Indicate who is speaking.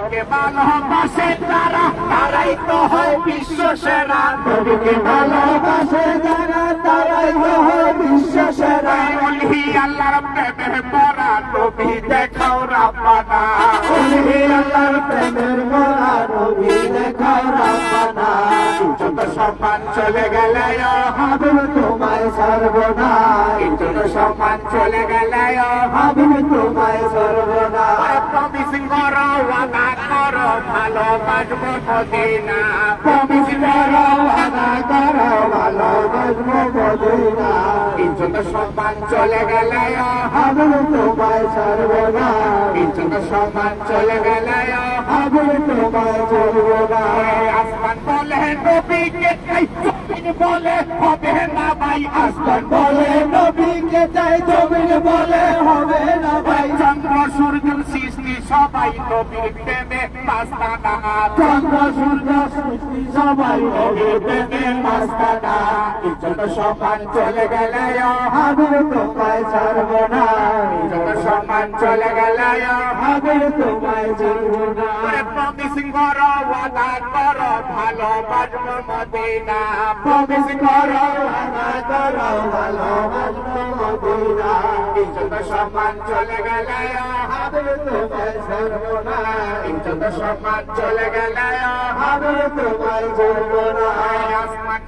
Speaker 1: নবীকে ভালোবাসে তারা, তারাই তো হয় বিশ্ব সেরা।
Speaker 2: নবীকে ভালোবাসে যারা তারাই তো হয় বিশ্ব সেরা।
Speaker 1: ওলি আল্লাহর প্রেমে পড়া নবী দেখাও রাব্বানা।
Speaker 2: ওলি আল্লাহর প্রেমের মোরা নবী দেখাও রাব্বানা।
Speaker 1: যত সম্মান চলে গেলে
Speaker 2: হাবিব তোমায় সর্বনা,
Speaker 1: যত সম্মান চলে গেলে
Speaker 2: হাবিব তোমায় সর্বনা।
Speaker 1: প্রমিস করো ওয়াদা করো ভালোবাসবো মদিনা।
Speaker 2: প্রমিস করো ওয়াদা করো ভালোবাসবো মদিনা।
Speaker 1: যত সম্মান চলে গেলে
Speaker 2: হাবিব তোমায় সর্বনা,
Speaker 1: যত সম্মান চলে গেলে
Speaker 2: হাবিব তোমায় সর্বনা।
Speaker 1: আসমান বলে নবীকে চাই, জমিন বলে হবে না ভাই। আসমান
Speaker 2: বলে নবীকে চাই, জমিন বলে হবে না ভাই।
Speaker 1: চন্দ্র সূর্য সৃষ্টি সবাই নবীর প্রেমে মাস্তানা।
Speaker 2: চন্দ্র সূর্য সৃষ্টি সবাই নবীর প্রেমে মাস্তানা।
Speaker 1: যত সম্মান চলে গেলে
Speaker 2: হাবিব তোমায় সর্বনা,
Speaker 1: যত সম্মান চলে গেলে
Speaker 2: হাবিব তোমায় সর্বনা।
Speaker 1: প্রমিস করো ওয়াদা করো ভালোবাসবো মদিনা।
Speaker 2: প্রমিস করো ওয়াদা করো ভালোবাসবো মদিনা।
Speaker 1: যত সম্মান চলে গেলে
Speaker 2: হাবিব তোমায় সর্বনা,
Speaker 1: যত সম্মান চলে গেলে
Speaker 2: হাবিব তোমায় সর্বনা।
Speaker 1: আসমান